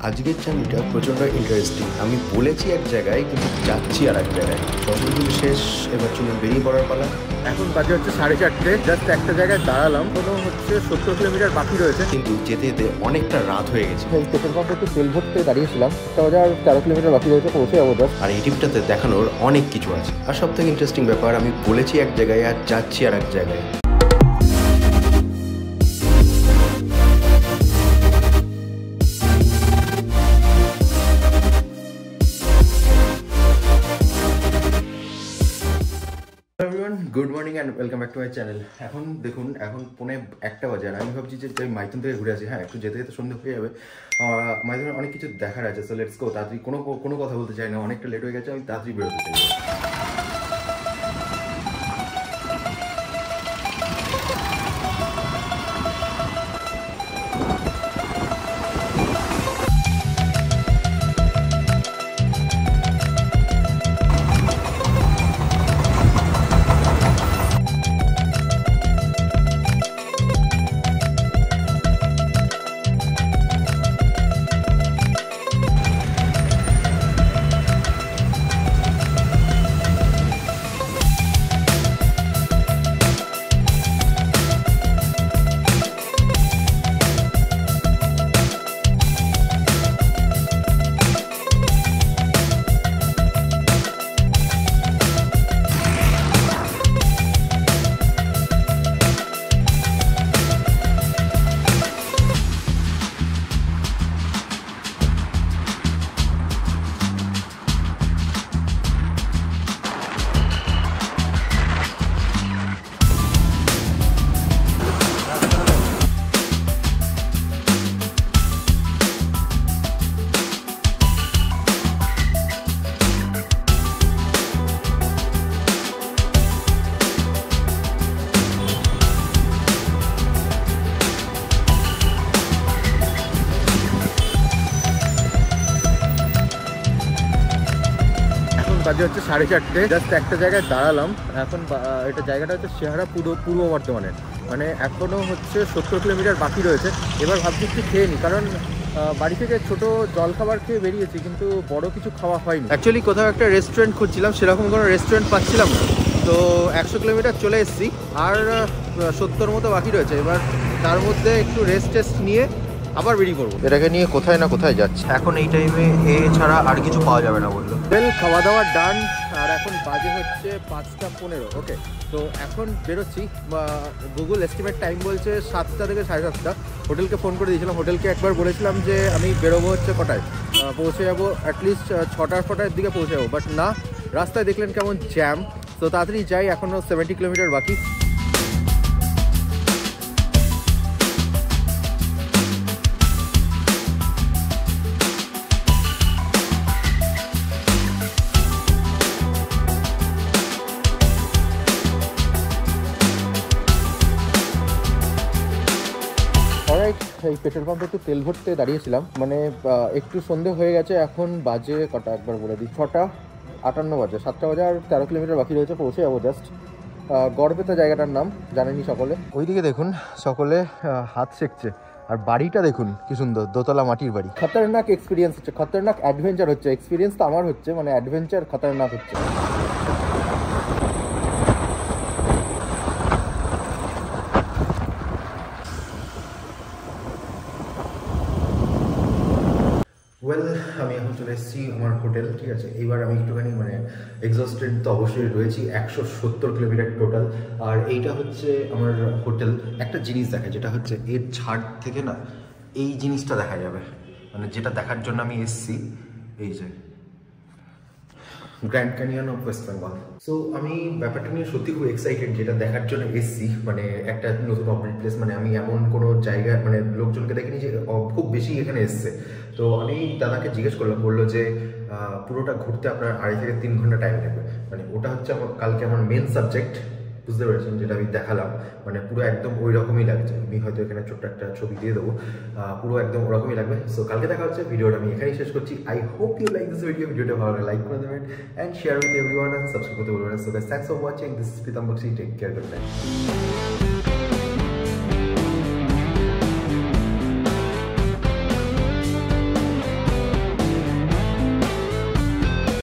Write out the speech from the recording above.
আজকের জার্নিটা প্রচণ্ড ইন্টারেস্টিং। আমি বলেছি এক জায়গায় কিন্তু যাচ্ছি আর এক জায়গায়। দশদিন শেষ, এবার চলুন বেরিয়ে পড়ার পালা। এখন বাজে হচ্ছে 4:30। জাস্ট একটা জায়গায় দাঁড়ালাম, কোনো হচ্ছে 70 কিলোমিটার বাকি রয়েছে, কিন্তু যেতে যেতে অনেকটা রাত হয়ে গেছে। এই পেট্রোল পাম্পে একটু তেল ভরতে দাঁড়িয়েছিলাম। 13 কিলোমিটার বাকি রয়েছে, পৌঁছে যাবো জাস্ট। আর এই ট্রিপটাতে দেখানোর অনেক কিছু আছে। আর সব থেকে ইন্টারেস্টিং ব্যাপার, আমি বলেছি এক জায়গায় আর যাচ্ছি আর এক জায়গায়। Good morning and welcome back to my channel. এখন দেখুন, এখন 1:45 বাজে আর আমি ভাবছি যে মাইথন থেকে ঘুরে আসি। হ্যাঁ, একটু যেতে যেতে সন্ধ্যে হয়ে যাবে। মাইথনে অনেক কিছু দেখার আছে, সো লেটস গো। তাড়াতাড়ি কোনো কথা বলতে চাই না, অনেকটা লেট হয়ে গেছে, আমি তাড়াতাড়ি বেরোতে চাই। বাজে হচ্ছে 4:30। জাস্ট একটা জায়গায় দাঁড়ালাম। এখন এটা জায়গাটা হচ্ছে শেহারা পূর্ব বর্ধমানের, মানে এখনও হচ্ছে 70 কিলোমিটার বাকি রয়েছে। এবার ভাবছি একটু খেয়ে নিই, কারণ বাড়ি থেকে ছোটো জলখাবার খেয়ে বেরিয়েছি, কিন্তু বড় কিছু খাওয়া হয়নি। অ্যাকচুয়ালি কোথাও একটা রেস্টুরেন্ট খুঁজছিলাম, সেরকম কোনো রেস্টুরেন্ট পাচ্ছিলাম না। তো 100 কিলোমিটার চলে এসেছি, আর 70 মতো বাকি রয়েছে। এবার তার মধ্যে একটু রেস্ট নিয়ে আবার বেরিয়ে পড়বো। এটাকে নিয়ে কোথায় না কোথায় যাচ্ছে। এখন এই টাইমে ছাড়া আর কিছু পাওয়া যাবে না বললো। ওয়েল, খাওয়া দাওয়া ডান, আর এখন বাজে হচ্ছে 5:15। ওকে, তো এখন বেরোচ্ছি। গুগল এস্টিমেট টাইম বলছে 7টা থেকে 7:30। হোটেলকে ফোন করে দিয়েছিলাম, হোটেলকে একবার বলেছিলাম যে আমি বেরোবো হচ্ছে কটায়, পৌঁছে যাবো অ্যাটলিস্ট 6টার দিকে পৌঁছে যাবো। বাট না, রাস্তায় দেখলেন কেমন জ্যাম। তো তাড়াতাড়ি যাই, এখনও 70 কিলোমিটার বাকি। এই পেট্রোল পাম্পে একটু তেল ভরতে দাঁড়িয়েছিলাম, মানে একটু সন্ধে হয়ে গেছে। এখন বাজে কটা একবার বলে দিই, 6:58 বাজে। 7টা বাজে আর 13 কিলোমিটার বাকি রয়েছে, পৌঁছে যাবো জাস্ট। গড়বেতা জায়গাটার নাম জানেনি সকলে। ওইদিকে দেখুন, সকলে হাত সেঁকছে। আর বাড়িটা দেখুন কি সুন্দর, দোতলা মাটির বাড়ি। খতরনাক এক্সপিরিয়েন্স হচ্ছে, খতরনাক অ্যাডভেঞ্চার হচ্ছে। এক্সপিরিয়েন্স তো আমার হচ্ছে, মানে অ্যাডভেঞ্চার খতরনাক হচ্ছে। ওয়েল, আমি এখন চলে এসেছি আমার হোটেল, ঠিক আছে। এইবার আমি একটুখানি মানে এক্সস্টেড তো অবশ্যই রয়েছি। 170 কিলোমিটার টোটাল। আর এইটা হচ্ছে আমার হোটেল। একটা জিনিস দেখা, যেটা হচ্ছে এর ছাদ থেকে না এই জিনিসটা দেখা যাবে, মানে যেটা দেখার জন্য আমি এসেছি। এই যে grand canyon of West Bengal. So আমি ব্যাপারটা নিয়ে সত্যি খুব এক্সাইটেড, যেটা দেখার জন্য এসেছি। মানে একটা নতুন অপডেট প্লেস, মানে আমি এমন কোনো জায়গায় মানে লোকজনকে দেখিনি যে খুব বেশি এখানে এসছে। তো আমি দাদাকে জিজ্ঞেস করলাম, বললো যে পুরোটা ঘুরতে আপনার 2.5 থেকে 3 ঘন্টা টাইম লাগবে। মানে ওটা হচ্ছে আমার কালকে আমার মেন সাবজেক্ট। বুঝতে পেরেছেন যেটা আমি দেখালাম, মানে পুরো একদম ওই রকমই লাগছে। আমি হয়তো এখানে ছোট্ট একটা ছবি দিয়ে দেবো, পুরো একদম ওরকমই লাগবে। সো কালকে দেখা হচ্ছে। ভিডিওটা আমি এখানেই শেষ করছি। I hope you like this video. ভিডিওটা ভালো লাগে লাইক করে দেবেন and share with everyone, and subscribe করতে ভুলবেন না। So guys, thanks for watching. This is Pritam Bakshi. Take care, good night.